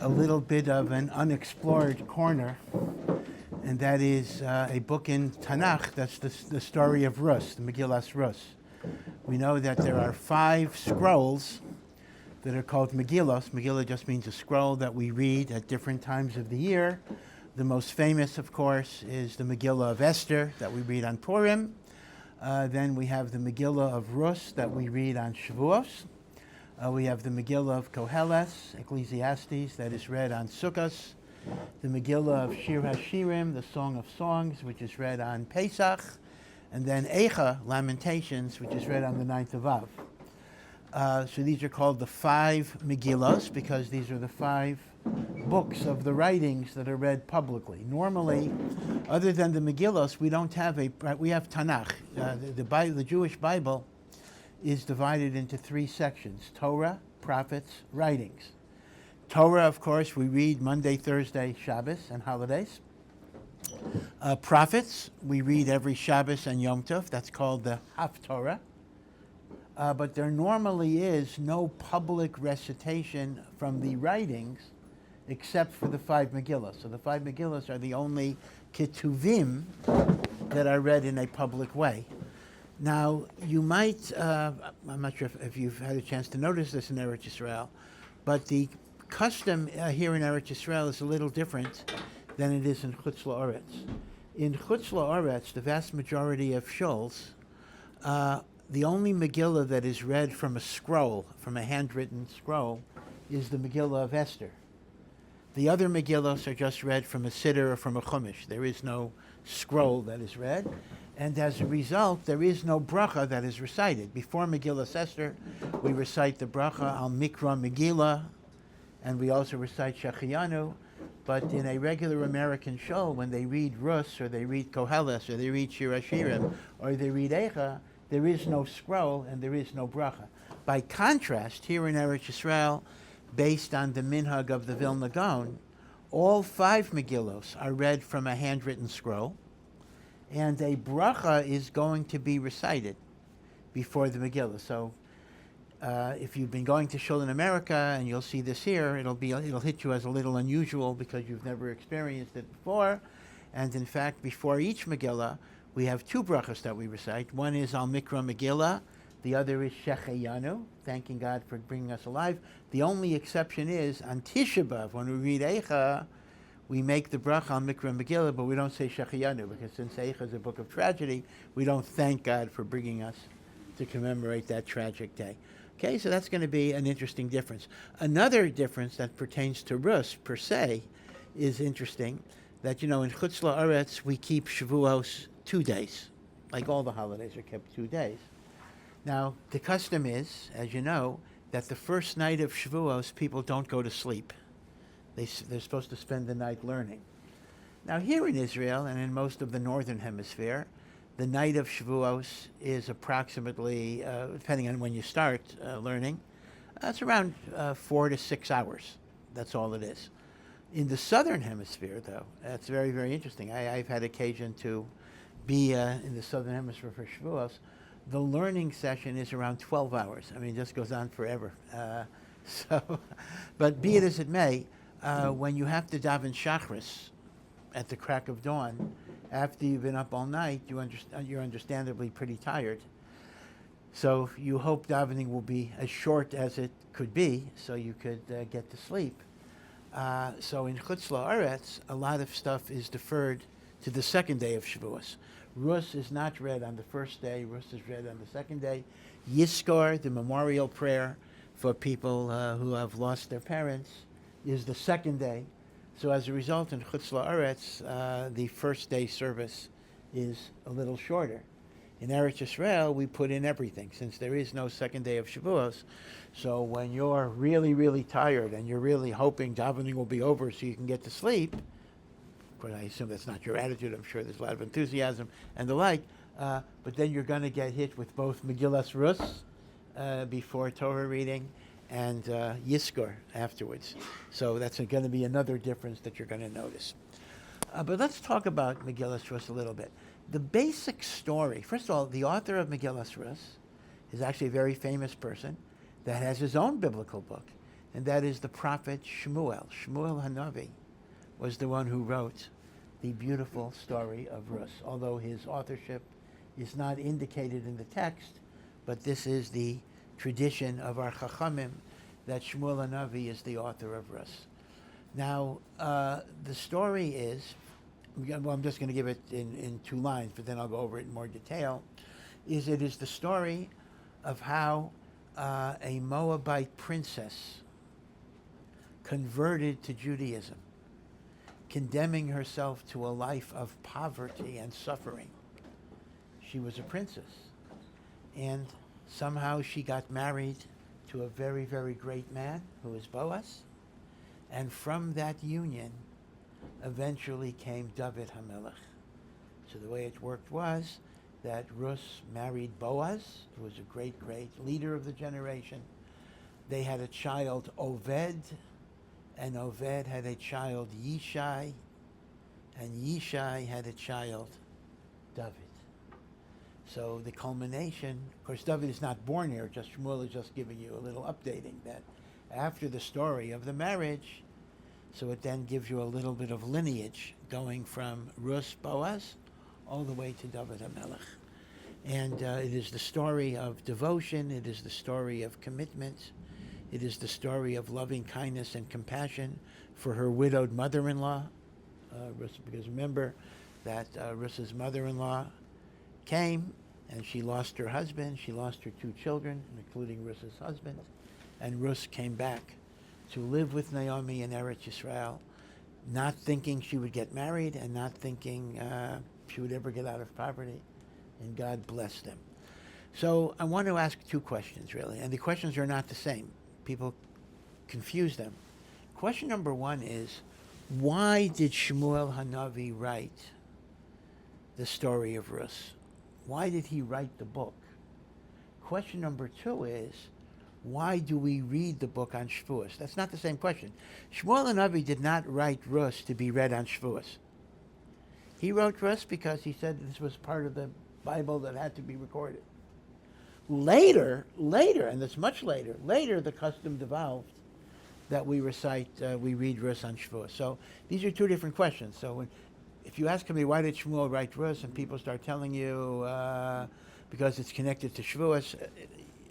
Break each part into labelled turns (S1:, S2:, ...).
S1: a little bit of an unexplored corner, and that is a book in Tanakh that's the story of Ruth, the Megillas Ruth. We know that there are 5 scrolls that are called Megillos. Megillah just means a scroll that we read at different times of the year. The most famous, of course, is the Megillah of Esther that we read on Purim. Then we have the Megillah of Ruth that we read on Shavuot. We have the Megillah of Koheles, Ecclesiastes, that is read on Sukkot. The Megillah of Shir HaShirim, the Song of Songs, which is read on Pesach. And then Eicha, Lamentations, which is read on the 9th of Av. So these are called the 5 Megillos because these are the 5 books of the writings that are read publicly. Normally, other than the Megillos, we have Tanakh. The Jewish Bible is divided into 3 sections: Torah, prophets, writings. Torah, of course, we read Monday, Thursday, Shabbos, and holidays. Prophets, we read every Shabbos and Yom Tov. That's called the Haftorah. But there normally is no public recitation from the writings except for the 5 Megillos. So the 5 Megillos are the only Ketuvim that are read in a public way. Now, you might, I'm not sure if you've had a chance to notice this in Eretz Yisrael, but the custom here in Eretz Yisrael is a little different than it is in Chutz La'aretz. In Chutz La'aretz, the vast majority of shuls, the only Megillah that is read from a scroll, from a handwritten scroll, is the Megillah of Esther. The other Megillos are just read from a siddur or from a chumash. There is no scroll that is read, and as a result, there is no bracha that is recited. Before Megillah Esther, we recite the bracha al Mikra Megillah, and we also recite Shechiyanu. But in a regular American shul, when they read Rus, or they read Koheles, or they read Shir HaShirim, or they read Eicha, there is no scroll and there is no bracha. By contrast, here in Eretz Yisrael, based on the minhag of the Vilna Gaon, all 5 Megillos are read from a handwritten scroll, and a bracha is going to be recited before the Megillah. So if you've been going to shul in America, and you'll see this here, it'll hit you as a little unusual because you've never experienced it before. And in fact, before each Megillah, we have 2 brachas that we recite. One is Al Mikra Megillah, the other is Shecheyanu, thanking God for bringing us alive. The only exception is on Tisha B'Av, when we read Eicha, we make the bracha Al Mikra Megillah, but we don't say Shecheyanu, because since Eicha is a book of tragedy, we don't thank God for bringing us to commemorate that tragic day. Okay, so that's going to be an interesting difference. Another difference that pertains to Rus per se is interesting, that, in Chutz La'aretz we keep Shavuos 2 days. Like all the holidays are kept 2 days. Now, the custom is, as you know, that the first night of Shavuos, people don't go to sleep. They're supposed to spend the night learning. Now, here in Israel and in most of the northern hemisphere, the night of Shavuos is approximately, depending on when you start learning, it's around 4 to 6 hours. That's all it is. In the southern hemisphere, though, that's very, very interesting. I've had occasion to be in the southern hemisphere for Shavuos. The learning session is around 12 hours. I mean, it just goes on forever. But be it as it may, when you have to daven Shachris at the crack of dawn, after you've been up all night, you're understandably pretty tired. So you hope davening will be as short as it could be, so you could get to sleep. So in Chutz La'aretz, a lot of stuff is deferred to the second day of Shavuos. Rus is not read on the first day. Rus is read on the second day. Yiskor, the memorial prayer for people who have lost their parents, is the second day. So as a result, in Chutz La'aretz, the first day service is a little shorter. In Eretz Yisrael, we put in everything, since there is no second day of Shavuos. So when you're really, really tired and you're really hoping davening will be over so you can get to sleep, but I assume that's not your attitude. I'm sure there's a lot of enthusiasm and the like. But then you're going to get hit with both Megillas Rus before Torah reading and Yiskor afterwards. So that's going to be another difference that you're going to notice. But let's talk about Megillas Rus a little bit. The basic story, first of all, the author of Megillas Rus is actually a very famous person that has his own biblical book. and that is the prophet Shmuel. Shmuel Hanavi was the one who wrote the beautiful story of Ruth, although his authorship is not indicated in the text, but this is the tradition of our Chachamim, that Shmuel Hanavi is the author of Ruth. Now, the story is, well, I'm just going to give it in 2 lines, but then I'll go over it in more detail, it is the story of how a Moabite princess converted to Judaism, condemning herself to a life of poverty and suffering. She was a princess, and somehow she got married to a very, very great man who is Boaz, and from that union eventually came David HaMelech. So the way it worked was that Ruth married Boaz, who was a great, great leader of the generation. They had a child, Oved, and Oved had a child, Yishai, and Yishai had a child, David. So the culmination, of course, David is not born here, just Shmuel is just giving you a little updating that after the story of the marriage, so it then gives you a little bit of lineage going from Ruth, Boaz, all the way to David HaMelech. And it is the story of devotion, it is the story of commitment, it is the story of loving kindness and compassion for her widowed mother-in-law, because remember that Ruth's mother-in-law came and she lost her husband, she lost her 2 children, including Ruth's husband, and Ruth came back to live with Naomi in Eretz Yisrael, not thinking she would get married and not thinking she would ever get out of poverty, and God blessed them. So I want to ask 2 questions, really, and the questions are not the same. People confuse them. Question number 1 is, why did Shmuel Hanavi write the story of Ruth? Why did he write the book? Question number 2 is, why do we read the book on Shavuot? That's not the same question. Shmuel Hanavi did not write Ruth to be read on Shavuot. He wrote Ruth because he said this was part of the Bible that had to be recorded. Later, and it's much later the custom devolved that we read Ruth on Shavuot. So these are 2 different questions. So if you ask me, why did Shmuel write Ruth, and people start telling you because it's connected to Shavuot,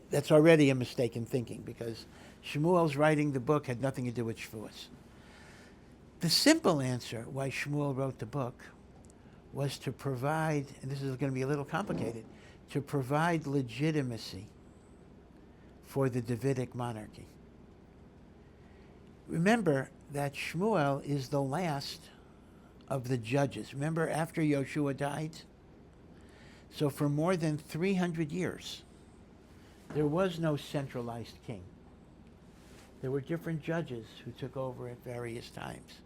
S1: that's already a mistaken thinking, because Shmuel's writing the book had nothing to do with Shavuot. The simple answer why Shmuel wrote the book was to provide, and this is going to be a little complicated, to provide legitimacy for the Davidic monarchy. Remember that Shmuel is the last of the judges. Remember, after Yoshua died? So for more than 300 years, there was no centralized king. There were different judges who took over at various times.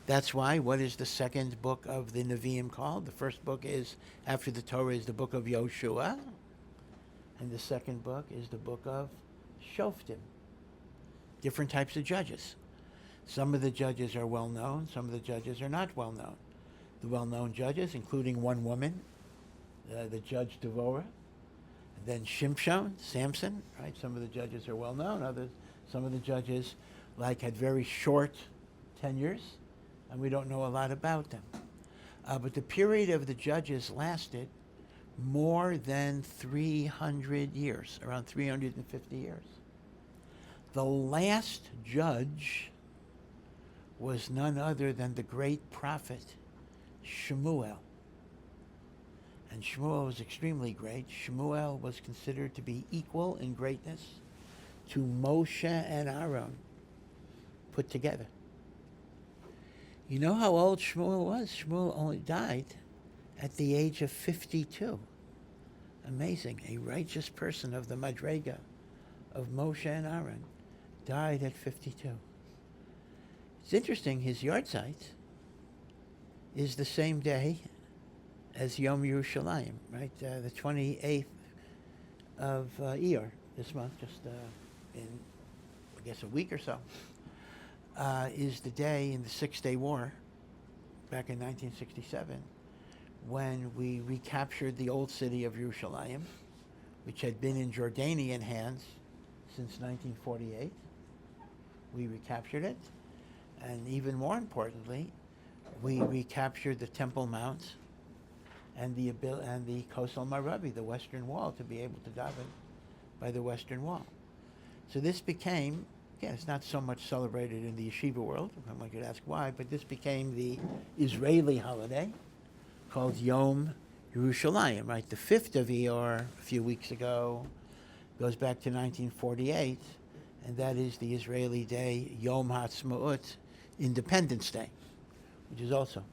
S1: That's why, what is the second book of the Nevi'im called? The first book is, after the Torah, is the book of Yoshua, and the second book is the book of Shoftim. Different types of judges. Some of the judges are well known, some of the judges are not well known. The well-known judges, including one woman, the judge Devorah, and then Shimshon, Samson, right? Some of the judges are well known, some of the judges had very short tenures, and we don't know a lot about them. But the period of the judges lasted more than 300 years, around 350 years. The last judge was none other than the great prophet Shmuel. And Shmuel was extremely great. Shmuel was considered to be equal in greatness to Moshe and Aaron put together. You know how old Shmuel was? Shmuel only died at the age of 52. Amazing. A righteous person of the Madrega of Moshe and Aaron died at 52. It's interesting, his yahrzeit is the same day as Yom Yerushalayim, right? The 28th of Iyar, this month, just in, I guess, a week or so, is the day in the Six-Day War, back in 1967, when we recaptured the old city of Yerushalayim, which had been in Jordanian hands since 1948. we recaptured it. And even more importantly, we recaptured the Temple Mount and the Kosel Maravi, the Western Wall, to be able to daven by the Western Wall. So this became, again, it's not so much celebrated in the yeshiva world. One could ask why, but this became the Israeli holiday called Yom Yerushalayim, right? The 5th of Iyar, a few weeks ago, goes back to 1948, and that is the Israeli day, Yom HaAtzmaut, Independence Day, which is also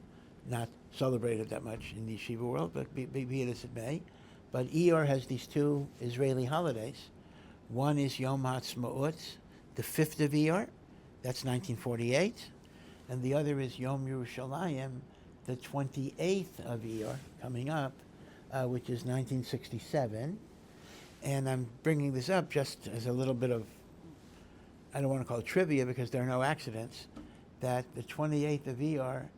S1: not celebrated that much in the yeshiva world, but be it as it may. But Iyar has these two Israeli holidays. One is Yom HaAtzmaut, the 5th of Iyar, that's 1948, and the other is Yom Yerushalayim, the 28th of Iyar, coming up, which is 1967. And I'm bringing this up just as a little bit of, I don't want to call it trivia because there are no accidents, that the 28th of Iyar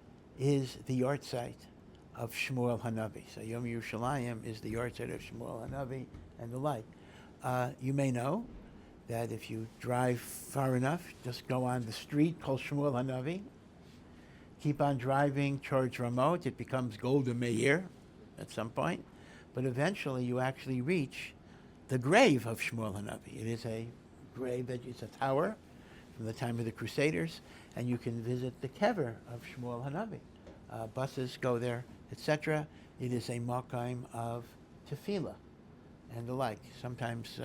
S1: is the yahrzeit of Shmuel Hanavi. So Yom Yerushalayim is the yahrzeit of Shmuel Hanavi and the like. You may know that if you drive far enough, just go on the street called Shmuel Hanavi, keep on driving towards Ramot, it becomes Golda Meir at some point, but eventually you actually reach the grave of Shmuel Hanavi. It is a grave that is a tower from the time of the Crusaders, and you can visit the kever of Shmuel Hanavi. Buses go there, etc. It is a makam of tefillah and the like. Sometimes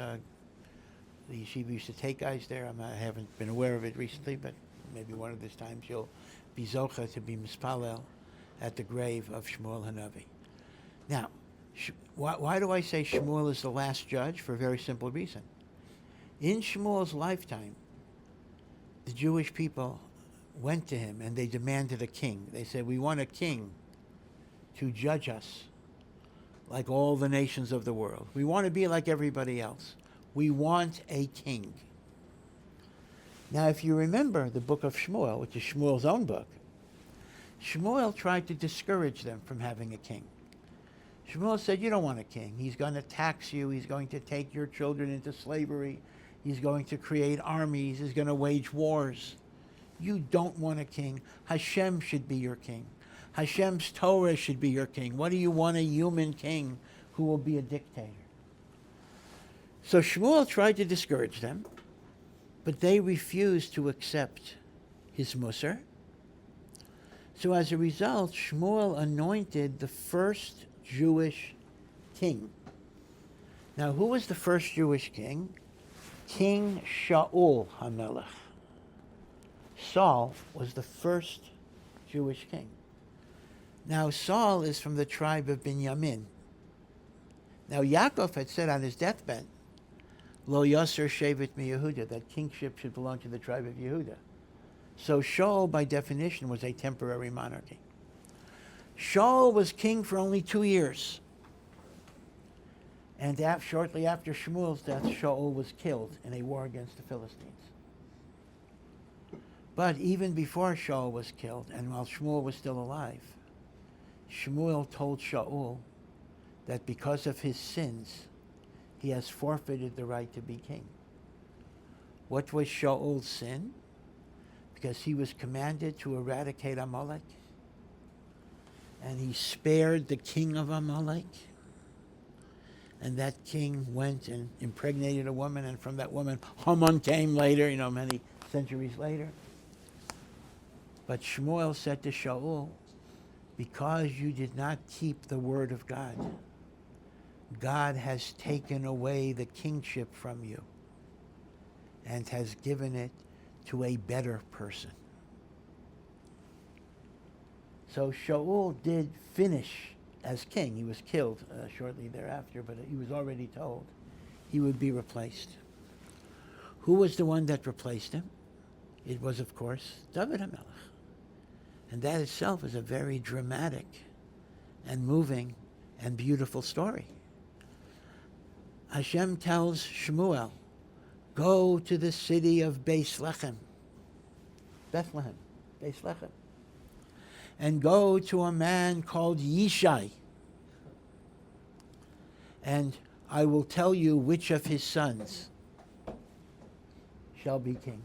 S1: the yeshiva used to take guys there. I haven't been aware of it recently, but maybe one of these times you'll be zocha to be mispalel at the grave of Shmuel Hanavi. Now, why do I say Shmuel is the last judge? For a very simple reason. In Shmuel's lifetime, the Jewish people went to him and they demanded a king. They said, we want a king to judge us like all the nations of the world. We want to be like everybody else. We want a king. Now, if you remember the book of Shmuel, which is Shmuel's own book, Shmuel tried to discourage them from having a king. Shmuel said, you don't want a king. He's going to tax you. He's going to take your children into slavery. He's going to create armies. He's going to wage wars. You don't want a king. Hashem should be your king. Hashem's Torah should be your king. What do you want a human king who will be a dictator? So Shmuel tried to discourage them, but they refused to accept his musar. So as a result, Shmuel anointed the first Jewish king. Now, who was the first Jewish king? King Shaul HaMelech. Saul was the first Jewish king. Now, Saul is from the tribe of Binyamin. Now, Yaakov had said on his deathbed, Lo Yasser Shevet Mi Yehuda, that kingship should belong to the tribe of Yehuda. So Shaul, by definition, was a temporary monarchy. Shaul was king for only 2 years. And shortly after Shmuel's death, Shaul was killed in a war against the Philistines. But even before Shaul was killed, and while Shmuel was still alive, Shmuel told Shaul that because of his sins, he has forfeited the right to be king. What was Shaul's sin? Because he was commanded to eradicate Amalek, and he spared the king of Amalek, and that king went and impregnated a woman, and from that woman Haman came later, many centuries later. But Shmuel said to Shaul, because you did not keep the word of God, God has taken away the kingship from you and has given it to a better person. So Shaul did finish as king. He was killed shortly thereafter, but he was already told he would be replaced. Who was the one that replaced him? It was, of course, David HaMelech. And that itself is a very dramatic and moving and beautiful story. Hashem tells Shmuel, go to the city of Bethlehem, and go to a man called Yishai, and I will tell you which of his sons shall be king.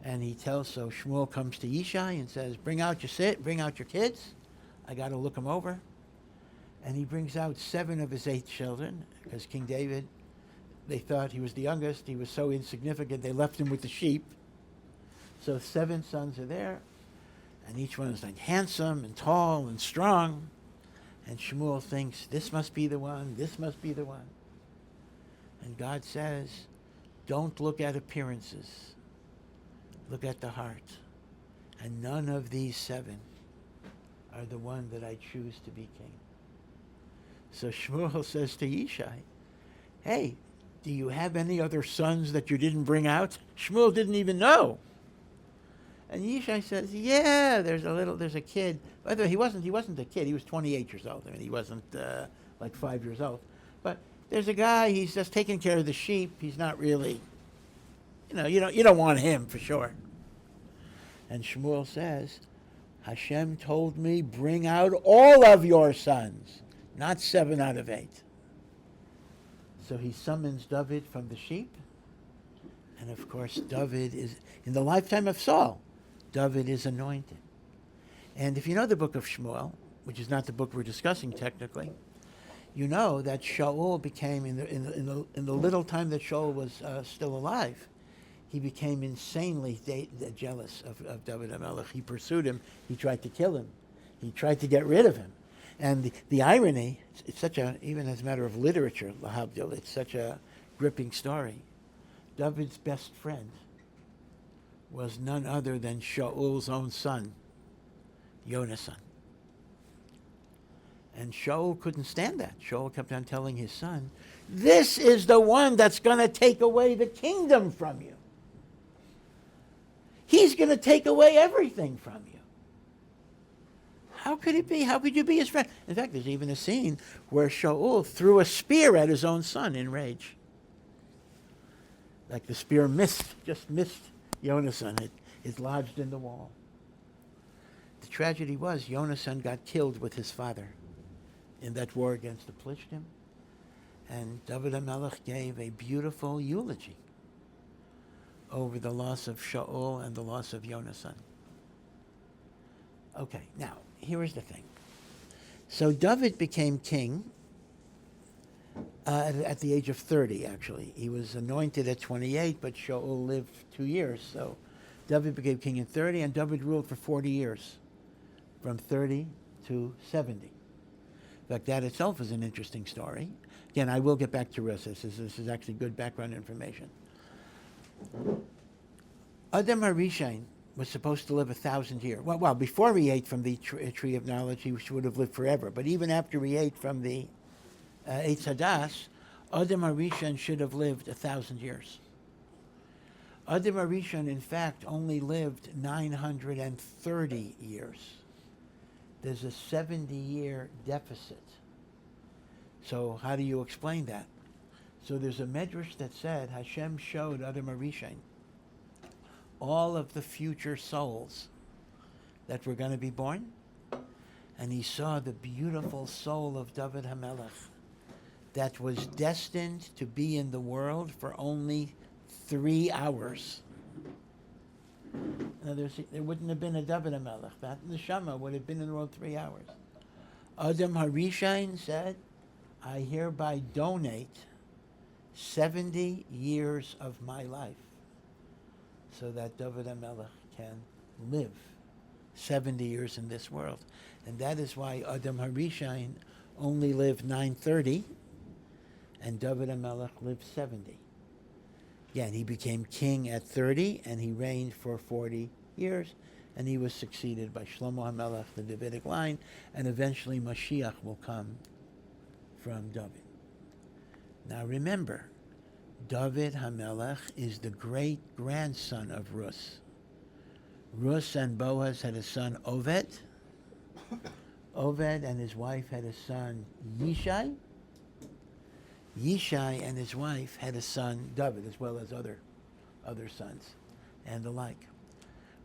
S1: And he tells, so Shmuel comes to Yishai and says, bring out your kids. I got to look them over. And he brings out 7 of his 8 children, because King David, they thought he was the youngest. He was so insignificant, they left him with the sheep. So 7 sons are there, and each one is like handsome and tall and strong. And Shmuel thinks, this must be the one, this must be the one. And God says, don't look at appearances. Look at the heart. And none of these 7 are the one that I choose to be king. So Shmuel says to Yishai, hey, do you have any other sons that you didn't bring out? Shmuel didn't even know. And Yishai says, yeah, there's a kid. By the way, he wasn't a kid. He was 28 years old. I mean, he wasn't like 5 years old. But there's a guy, he's just taking care of the sheep. He's not really, you don't want him for sure. And Shmuel says, Hashem told me, bring out all of your sons, not 7 out of 8. So he summons David from the sheep. And of course, David is, in the lifetime of Saul, David is anointed. And if you know the book of Shmuel, which is not the book we're discussing technically, you know that Shaul became, in the little time that Shaul was still alive, he became insanely jealous of David HaMelech. He pursued him. He tried to kill him. He tried to get rid of him. And the irony, it's such a, even as a matter of literature, Lahabdil, it's such a gripping story. David's best friend was none other than Shaul's own son, Yonasan. And Shaul couldn't stand that. Shaul kept on telling his son, this is the one that's going to take away the kingdom from you. He's going to take away everything from you. How could it be? How could you be his friend? In fact, there's even a scene where Shaul threw a spear at his own son in rage. Like the spear just missed Yonasan. It lodged in the wall. The tragedy was Yonasan got killed with his father in that war against the Plishtim. And David HaMelech gave a beautiful eulogy over the loss of Shaul and the loss of Yonasan. Okay, now, here is the thing. So David became king at the age of 30, actually. He was anointed at 28, but Shaul lived 2 years. So David became king at 30, and David ruled for 40 years, from 30 to 70. In fact, that itself is an interesting story. Again, I will get back to Ruth. This is actually good background information. Adam HaRishon was supposed to live 1,000 years. Well, before he ate from the tree of knowledge, he would have lived forever. But even after he ate from the Eitz Hadas, Adam HaRishon should have lived 1,000 years. Adam HaRishon, in fact, only lived 930 years. There's a 70-year deficit. So how do you explain that? So there's a medrash that said Hashem showed Adam HaRishon all of the future souls that were going to be born, and he saw the beautiful soul of David HaMelech that was destined to be in the world for only 3 hours. Now, there wouldn't have been a David HaMelech. That neshama would have been in the world 3 hours. Adam HaRishon said, I hereby donate 70 years of my life so that David HaMelech can live 70 years in this world. And that is why Adam HaRishon only lived 930 and David HaMelech lived 70. Again, he became king at 30 and he reigned for 40 years, and he was succeeded by Shlomo HaMelech, the Davidic line, and eventually Mashiach will come from David. Now remember, David HaMelech is the great-grandson of Ruth. Ruth and Boaz had a son, Oved. Oved and his wife had a son, Yishai. Yishai and his wife had a son, David, as well as other sons, and the like.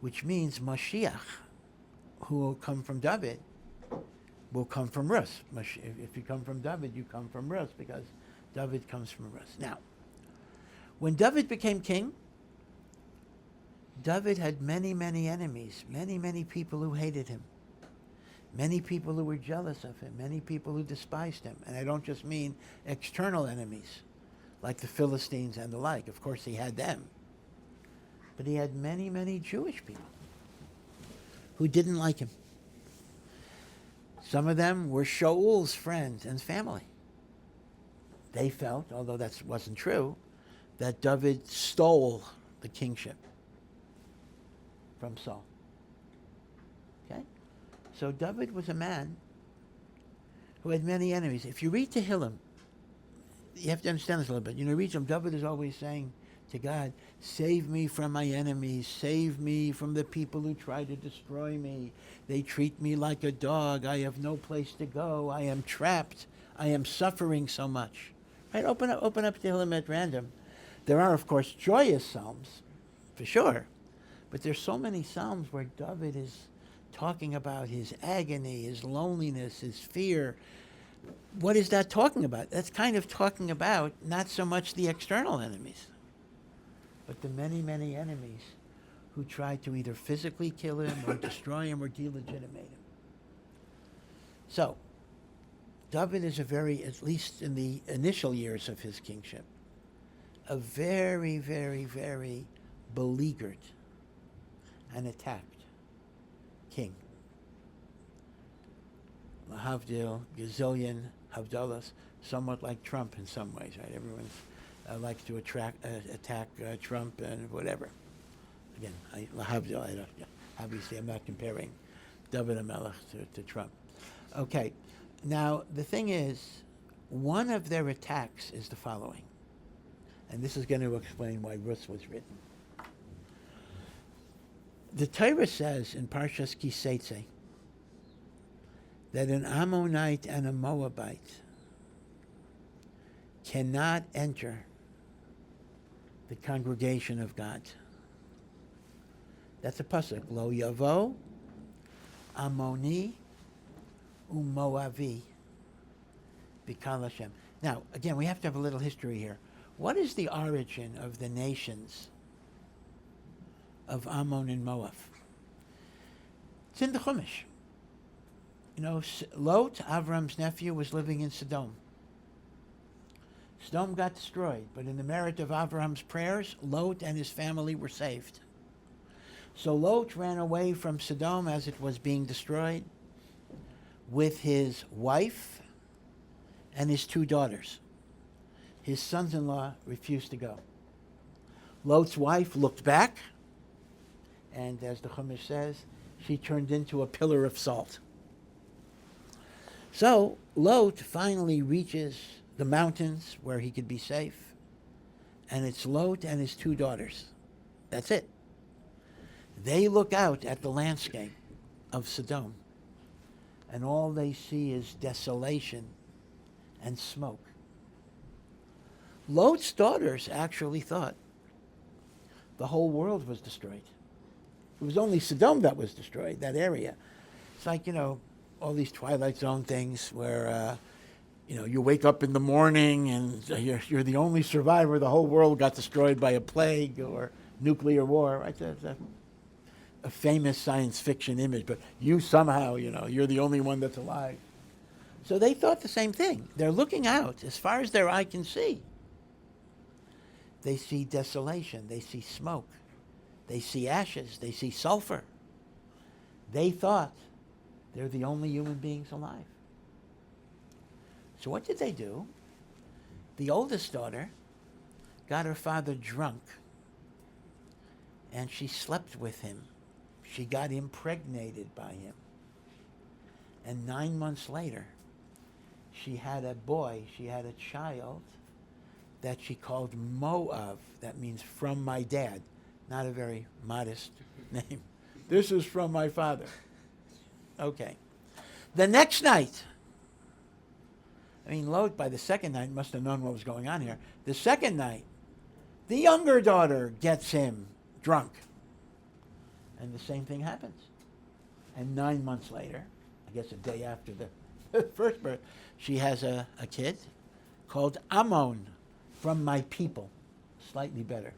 S1: Which means Mashiach, who will come from David, will come from Ruth. If you come from David, you come from Ruth, because David comes from Ruth. Now, when David became king, David had many, many enemies, many, many people who hated him, many people who were jealous of him, many people who despised him. And I don't just mean external enemies, like the Philistines and the like. Of course, he had them. But he had many, many Jewish people who didn't like him. Some of them were Shaul's friends and family. They felt, although that wasn't true, that David stole the kingship from Saul. Okay? So David was a man who had many enemies. If you read Tehillim, you have to understand this a little bit. You know, read them, David is always saying to God, save me from my enemies, save me from the people who try to destroy me. They treat me like a dog. I have no place to go. I am trapped. I am suffering so much. Right? Open up Tehillim at random. There are, of course, joyous psalms, for sure. But there's so many psalms where David is talking about his agony, his loneliness, his fear. What is that talking about? That's kind of talking about not so much the external enemies, but the many, many enemies who tried to either physically kill him or destroy him or delegitimate him. So, David is at least in the initial years of his kingship, a very, very, very beleaguered and attacked king. Lahavdil, gazillion, Havdalas, somewhat like Trump in some ways, right? Everyone likes to attack Trump and whatever. Again, Lahavdil, obviously I'm not comparing David HaMelech to Trump. Okay, now the thing is, one of their attacks is the following. And this is going to explain why Ruth was written. The Torah says in Parshas Kiseitze that an Ammonite and a Moabite cannot enter the congregation of God. That's a pasuk. Lo yavo Ammoni uMoavi b'kal Hashem. Now, again, we have to have a little history here. What is the origin of the nations of Ammon and Moab? It's in the Chumash. You know, Lot, Avram's nephew, was living in Sodom. Sodom got destroyed, but in the merit of Avram's prayers, Lot and his family were saved. So Lot ran away from Sodom as it was being destroyed with his wife and his 2 daughters. His sons-in-law refused to go. Lot's wife looked back, and as the Chumash says, she turned into a pillar of salt. So Lot finally reaches the mountains where he could be safe, and it's Lot and his 2 daughters. That's it. They look out at the landscape of Sodom, and all they see is desolation and smoke. Lot's daughters actually thought the whole world was destroyed. It was only Sodom that was destroyed, that area. It's like, you know, all these Twilight Zone things where, you know, you wake up in the morning and you're the only survivor. The whole world got destroyed by a plague or nuclear war. Right? That's a famous science fiction image, but you somehow, you know, you're the only one that's alive. So they thought the same thing. They're looking out as far as their eye can see. They see desolation. They see smoke. They see ashes. They see sulfur. They thought they're the only human beings alive. So what did they do? The oldest daughter got her father drunk, and she slept with him. She got impregnated by him. And 9 months later, she had a boy, she had a child that she called Moav. That means from my dad. Not a very modest name. This is from my father. Okay. The next night, I mean, Lot, by the second night, must have known what was going on here. The second night, the younger daughter gets him drunk. And the same thing happens. And 9 months later, I guess a day after the first birth, she has a kid called Ammon, from my people. Slightly better.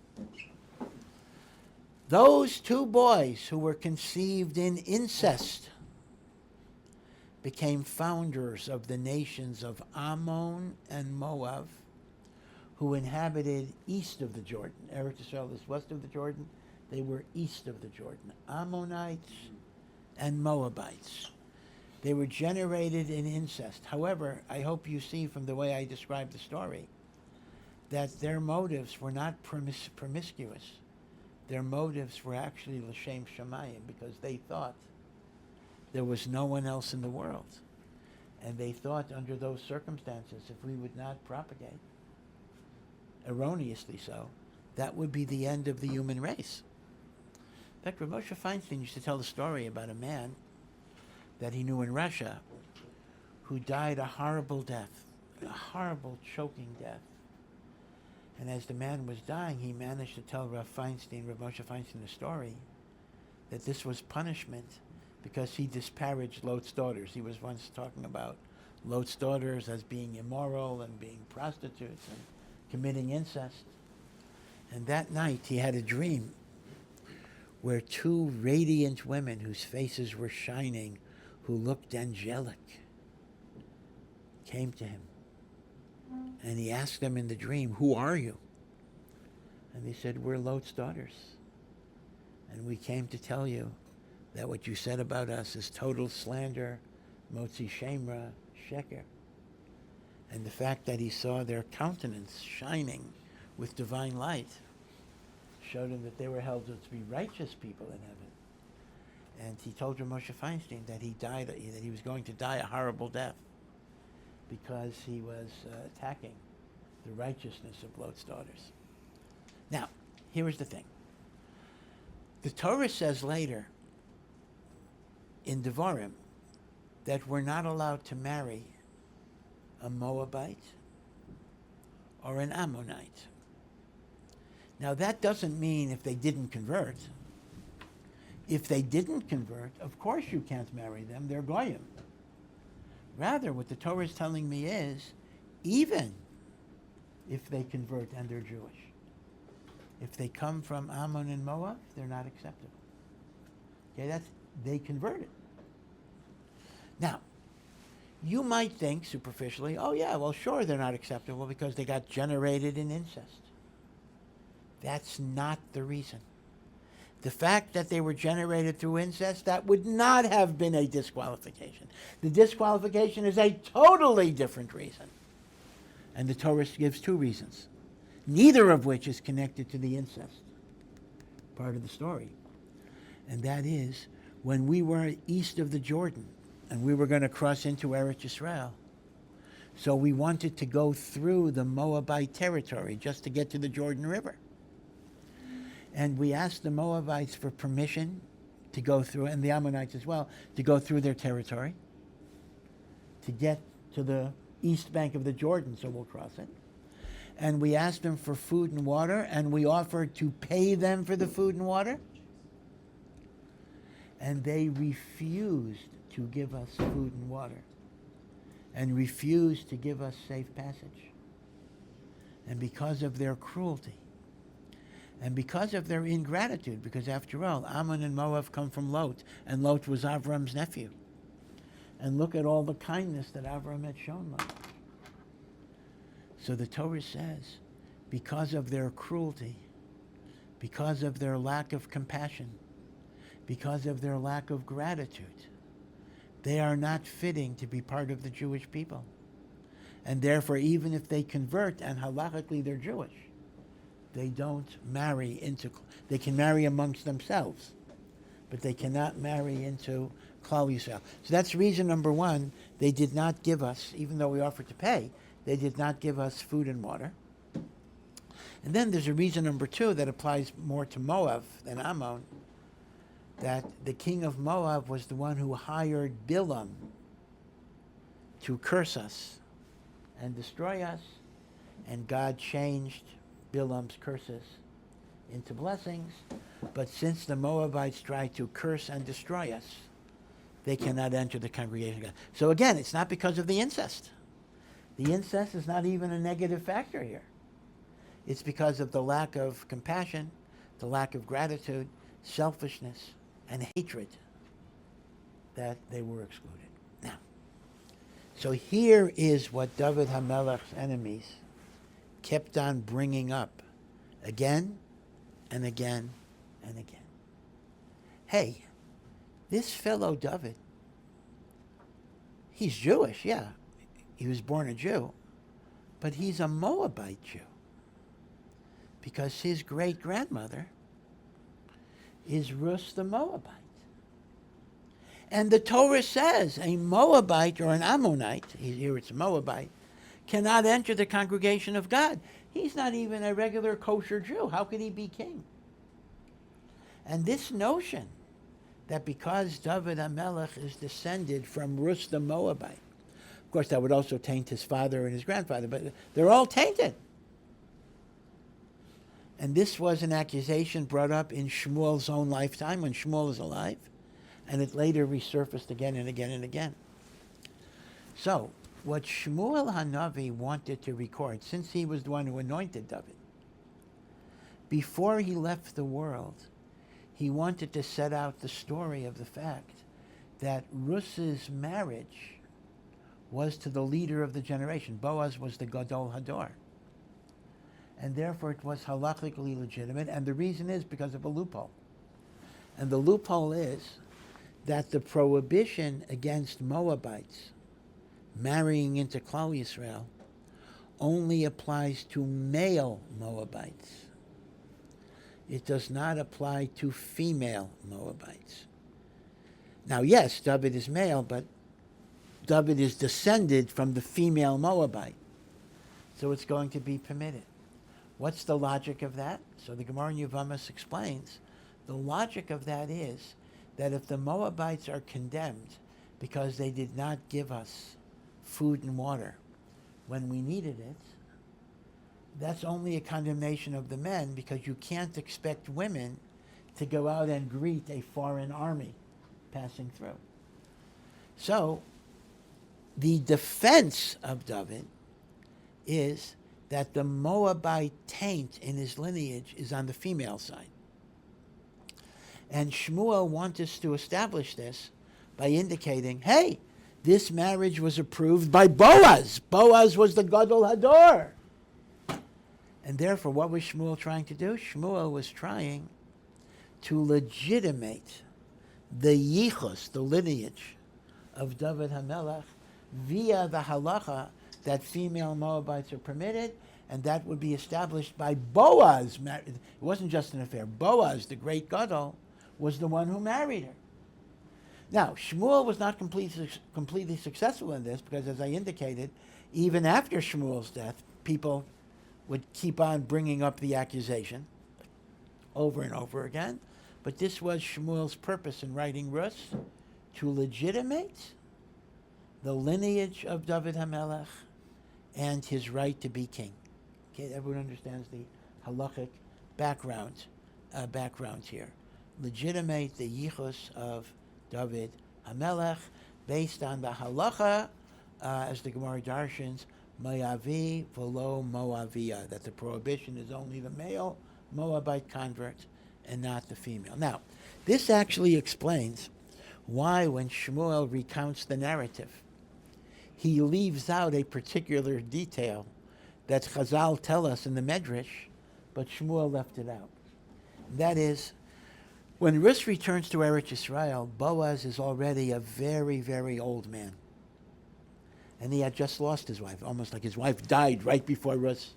S1: Those two boys who were conceived in incest became founders of the nations of Ammon and Moab, who inhabited east of the Jordan. Eretz Yisrael is west of the Jordan. They were east of the Jordan. Ammonites and Moabites. They were generated in incest. However, I hope you see from the way I described the story that their motives were not promiscuous. Their motives were actually l'shem shamayim, because they thought there was no one else in the world. And they thought under those circumstances, if we would not propagate, erroneously so, that would be the end of the human race. In fact, Rav Moshe Feinstein used to tell the story about a man that he knew in Russia who died a horrible death, a horrible choking death. And as the man was dying, he managed to tell Rav Moshe Feinstein, the story that this was punishment because he disparaged Lot's daughters. He was once talking about Lot's daughters as being immoral and being prostitutes and committing incest. And that night he had a dream where two radiant women whose faces were shining, who looked angelic, came to him. And he asked them in the dream, "Who are you?" And they said, "We're Lot's daughters. And we came to tell you that what you said about us is total slander, motzi shemra, sheker." And the fact that he saw their countenance shining with divine light showed him that they were held to be righteous people in heaven. And he told Rav Moshe Feinstein that he was going to die a horrible death because he was attacking the righteousness of Lot's daughters. Now, here is the thing. The Torah says later in Devarim that we're not allowed to marry a Moabite or an Ammonite. Now, that doesn't mean if they didn't convert. If they didn't convert, of course you can't marry them. They're goyim. Rather, what the Torah is telling me is, even if they convert and they're Jewish, if they come from Ammon and Moab, they're not acceptable. Okay, they converted. Now, you might think superficially, oh yeah, well sure they're not acceptable because they got generated in incest. That's not the reason. The fact that they were generated through incest, that would not have been a disqualification. The disqualification is a totally different reason. And the Torah gives two reasons, neither of which is connected to the incest part of the story. And that is, when we were east of the Jordan and we were going to cross into Eretz Yisrael, so we wanted to go through the Moabite territory just to get to the Jordan River. And we asked the Moabites for permission to go through, and the Ammonites as well, to go through their territory, to get to the east bank of the Jordan, so we'll cross it. And we asked them for food and water, and we offered to pay them for the food and water. And they refused to give us food and water, and refused to give us safe passage. And because of their cruelty, and because of their ingratitude, because after all, Ammon and Moab come from Lot, and Lot was Avram's nephew. And look at all the kindness that Avram had shown Lot. So the Torah says, because of their cruelty, because of their lack of compassion, because of their lack of gratitude, they are not fitting to be part of the Jewish people. And therefore, even if they convert, and halachically they're Jewish, they don't marry into, they can marry amongst themselves, but they cannot marry into Klal Yisrael. So that's reason number one. They did not give us, even though we offered to pay, they did not give us food and water. And then there's a reason number two that applies more to Moab than Ammon, that the king of Moab was the one who hired Bilam to curse us and destroy us, and God changed Bilam's curses into blessings. But since the Moabites tried to curse and destroy us, they cannot enter the congregation of God. So again, it's not because of the incest. The incest is not even a negative factor here. It's because of the lack of compassion, the lack of gratitude, selfishness, and hatred that they were excluded. Now, so here is what David HaMelech's enemies kept on bringing up again and again and again. Hey, this fellow David, he's Jewish, yeah. He was born a Jew, but he's a Moabite Jew because his great-grandmother is Ruth the Moabite. And the Torah says a Moabite or an Ammonite, here it's a Moabite, cannot enter the congregation of God. He's not even a regular kosher Jew. How could he be king? And this notion that because David HaMelech is descended from Ruth the Moabite, of course that would also taint his father and his grandfather, but they're all tainted. And this was an accusation brought up in Shmuel's own lifetime when Shmuel was alive, and it later resurfaced again and again and again. So, what Shmuel HaNavi wanted to record, since he was the one who anointed David, before he left the world, he wanted to set out the story of the fact that Ruth's marriage was to the leader of the generation. Boaz was the Gadol Hador. And therefore it was halachically legitimate, and the reason is because of a loophole. And the loophole is that the prohibition against Moabites marrying into Klal Yisrael only applies to male Moabites. It does not apply to female Moabites. Now, yes, David is male, but David is descended from the female Moabite. So it's going to be permitted. What's the logic of that? So the Gemara in Yevamos explains, the logic of that is that if the Moabites are condemned because they did not give us food and water when we needed it, that's only a condemnation of the men, because you can't expect women to go out and greet a foreign army passing through. So the defense of David is that the Moabite taint in his lineage is on the female side. And Shmuel wants us to establish this by indicating, hey, this marriage was approved by Boaz. Boaz was the Gadol Hador. And therefore, what was Shmuel trying to do? Shmuel was trying to legitimate the yichus, the lineage of David HaMelech, via the halacha that female Moabites are permitted, and that would be established by Boaz. It wasn't just an affair. Boaz, the great Gadol, was the one who married her. Now, Shmuel was not completely successful in this, because as I indicated, even after Shmuel's death, people would keep on bringing up the accusation over and over again. But this was Shmuel's purpose in writing Ruth, to legitimate the lineage of David HaMelech and his right to be king. Okay, everyone understands the halachic background here. Legitimate the yichus of David HaMelech based on the halacha, as the Gemara darshans, Moavi v'lo Moavia, that the prohibition is only the male Moabite convert and not the female. Now, this actually explains why when Shmuel recounts the narrative, he leaves out a particular detail that Chazal tell us in the Medrash, but Shmuel left it out. That is, when Ruth returns to Eretz Yisrael, Boaz is already a very, very old man. And he had just lost his wife, almost like his wife died right before Ruth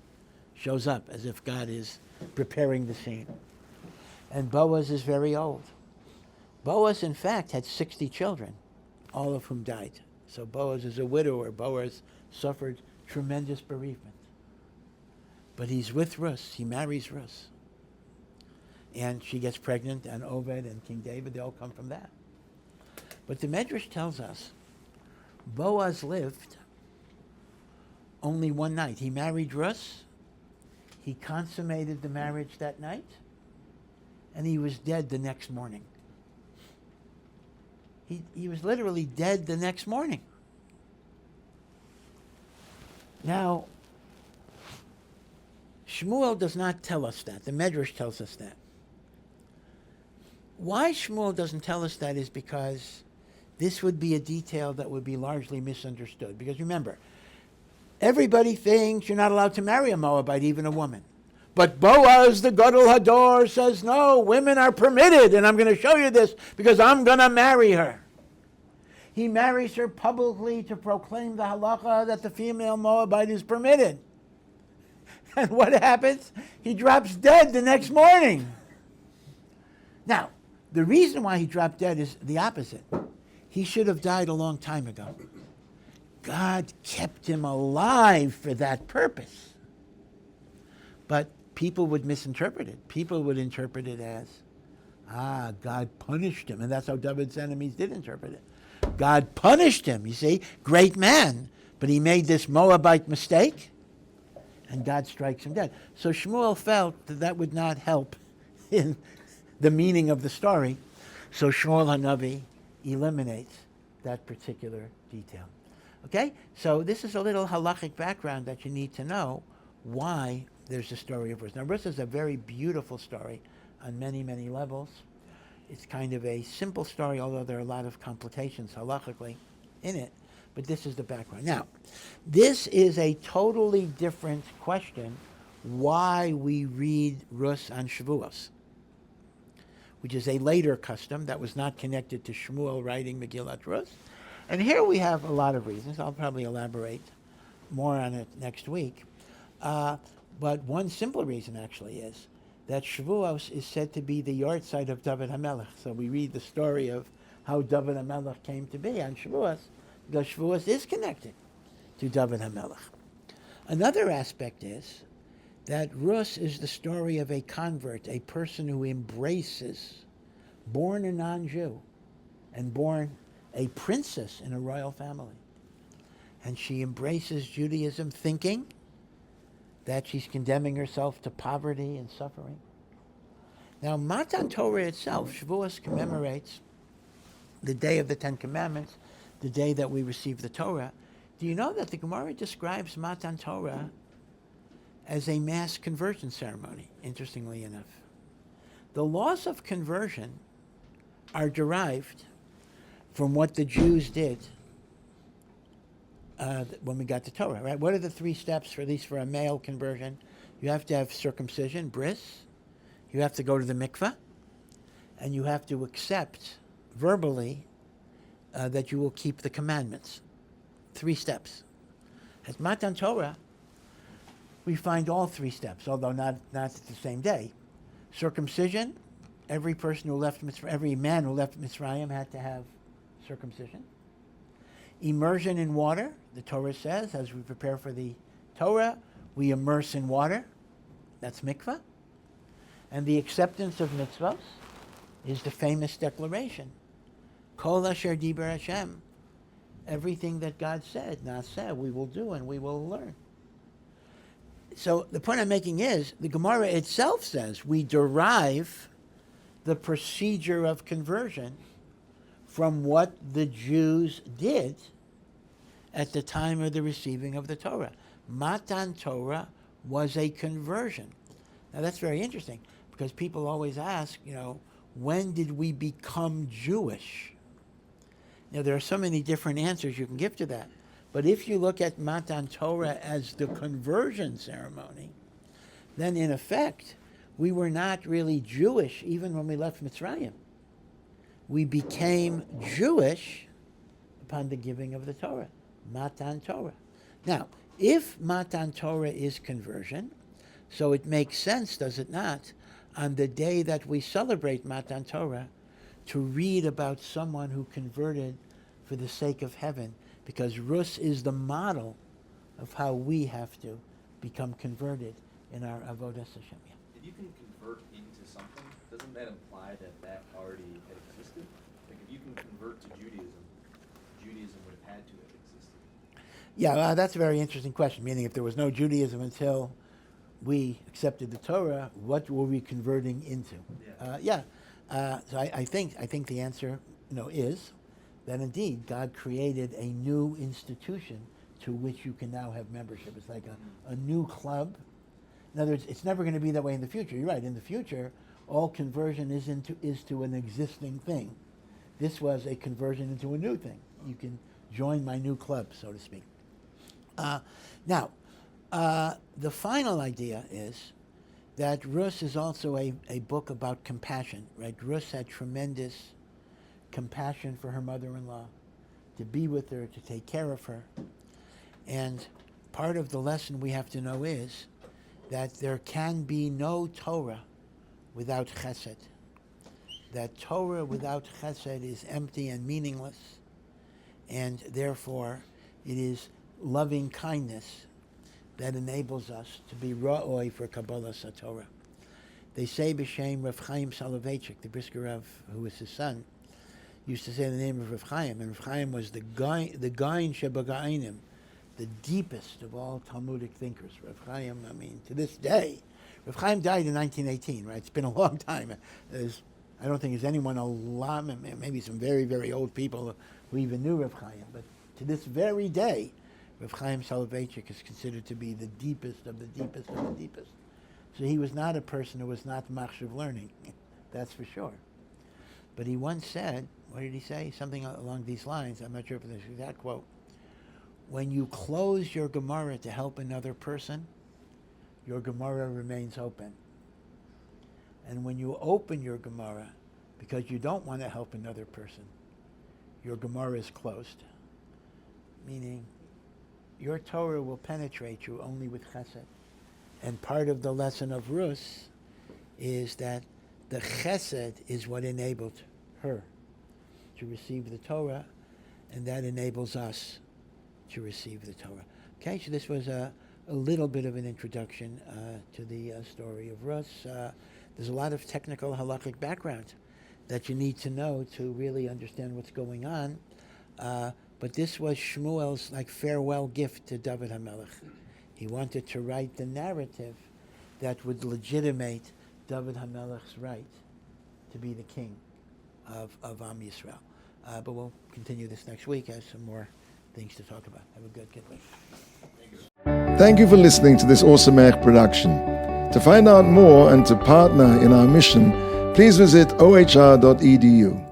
S1: shows up, as if God is preparing the scene. And Boaz is very old. Boaz, in fact, had 60 children, all of whom died. So Boaz is a widower. Boaz suffered tremendous bereavement. But he's with Ruth. He marries Ruth. And she gets pregnant, and Obed and King David, they all come from that. But the Medrash tells us Boaz lived only one night. He married Ruth. He consummated the marriage that night. And he was dead the next morning. He was literally dead the next morning. Now, Shmuel does not tell us that. The Medrash tells us that. Why Shmuel doesn't tell us that is because this would be a detail that would be largely misunderstood. Because remember, everybody thinks you're not allowed to marry a Moabite, even a woman. But Boaz, the Gadol Hador, says, no, women are permitted, and I'm going to show you this because I'm going to marry her. He marries her publicly to proclaim the halacha that the female Moabite is permitted. And what happens? He drops dead the next morning. Now, the reason why he dropped dead is the opposite. He should have died a long time ago. God kept him alive for that purpose. But people would misinterpret it. People would interpret it as, God punished him. And that's how David's enemies did interpret it. God punished him, you see, great man. But he made this Moabite mistake, and God strikes him dead. So Shmuel felt that would not help in the meaning of the story. So Shmuel HaNavi eliminates that particular detail. Okay? So this is a little halachic background that you need to know why there's a story of Ruth. Now, Ruth is a very beautiful story on many, many levels. It's kind of a simple story, although there are a lot of complications halachically in it. But this is the background. Now, this is a totally different question, why we read Ruth on Shavuos, which is a later custom that was not connected to Shmuel writing Megillat Ruth. And here we have a lot of reasons. I'll probably elaborate more on it next week. But one simple reason actually is that Shavuos is said to be the yahrzeit of David HaMelech. So we read the story of how David HaMelech came to be on Shavuos, because Shavuos is connected to David HaMelech. Another aspect is that Ruth is the story of a convert, a person who embraces, born a non-Jew, and born a princess in a royal family. And she embraces Judaism thinking that she's condemning herself to poverty and suffering. Now, Matan Torah itself, Shavuos commemorates the day of the Ten Commandments, the day that we receive the Torah. Do you know that the Gemara describes Matan Torah as a mass conversion ceremony, interestingly enough? The laws of conversion are derived from what the Jews did when we got the Torah, right? What are the 3 steps, for at least for a male conversion? You have to have circumcision, bris. You have to go to the mikveh. And you have to accept verbally that you will keep the commandments. 3 steps. At Matan Torah, we find all 3 steps, although not at the same day. Circumcision, every man who left Mitzrayim had to have circumcision. Immersion in water, the Torah says, as we prepare for the Torah, we immerse in water. That's mikvah. And the acceptance of mitzvahs is the famous declaration, Kol asher diber Hashem. Everything that God said, Naseh, we will do and we will learn. So the point I'm making is, the Gemara itself says we derive the procedure of conversion from what the Jews did at the time of the receiving of the Torah. Matan Torah was a conversion. Now that's very interesting, because people always ask, when did we become Jewish? Now there are so many different answers you can give to that. But if you look at Matan Torah as the conversion ceremony, then in effect, we were not really Jewish even when we left Mitzrayim. We became Jewish upon the giving of the Torah, Matan Torah. Now, if Matan Torah is conversion, so it makes sense, does it not, on the day that we celebrate Matan Torah, to read about someone who converted for the sake of heaven, because Rus is the model of how we have to become converted in our Avodas Hashem.
S2: If you can convert into something, doesn't that imply that already had existed? Like if you can convert to Judaism, Judaism would have had to have existed.
S1: Yeah, that's a very interesting question, meaning if there was no Judaism until we accepted the Torah, what were we converting into? So I think the answer is that indeed God created a new institution to which you can now have membership. It's like a new club. In other words, it's never going to be that way in the future. You're right. In the future, all conversion is to an existing thing. This was a conversion into a new thing. You can join my new club, so to speak. Now, the final idea is that Ruth is also a book about compassion, right? Ruth had tremendous compassion for her mother-in-law, to be with her, to take care of her. And part of the lesson we have to know is that there can be no Torah without chesed. That Torah without chesed is empty and meaningless, and therefore it is loving kindness that enables us to be ra'oi for Kabbalah Satorah. They say b'shem Rav Chaim Soloveitchik, the Brisker Rav, who was his son, used to say the name of Rav Chaim, and Rav Chaim was the Gain Shebagainim, the deepest of all Talmudic thinkers. Rav Chaim, I mean, to this day, Rav Chaim died in 1918, right? It's been a long time. I don't think there's anyone alive, maybe some very, very old people who even knew Rav Chaim, but to this very day, Rav Chaim Soloveitchik is considered to be the deepest of the deepest of the deepest. So he was not a person who was not machshav learning, that's for sure. But he once said, what did he say? Something along these lines, I'm not sure if it's the exact quote. When you close your Gemara to help another person, your Gemara remains open. And when you open your Gemara because you don't want to help another person, your Gemara is closed. Meaning, your Torah will penetrate you only with chesed. And part of the lesson of Ruth is that the chesed is what enabled her to receive the Torah, and that enables us to receive the Torah. Okay, so this was a little bit of an introduction to the story of Ruth. There's a lot of technical halachic background that you need to know to really understand what's going on. But this was Shmuel's farewell gift to David HaMelech. He wanted to write the narrative that would legitimate David HaMelech's right to be the king of Am Yisrael. But we'll continue this next week as some more things to talk about. Have a good week.
S3: Thank you for listening to this Ohr Somayach production. To find out more and to partner in our mission, please visit ohr.edu.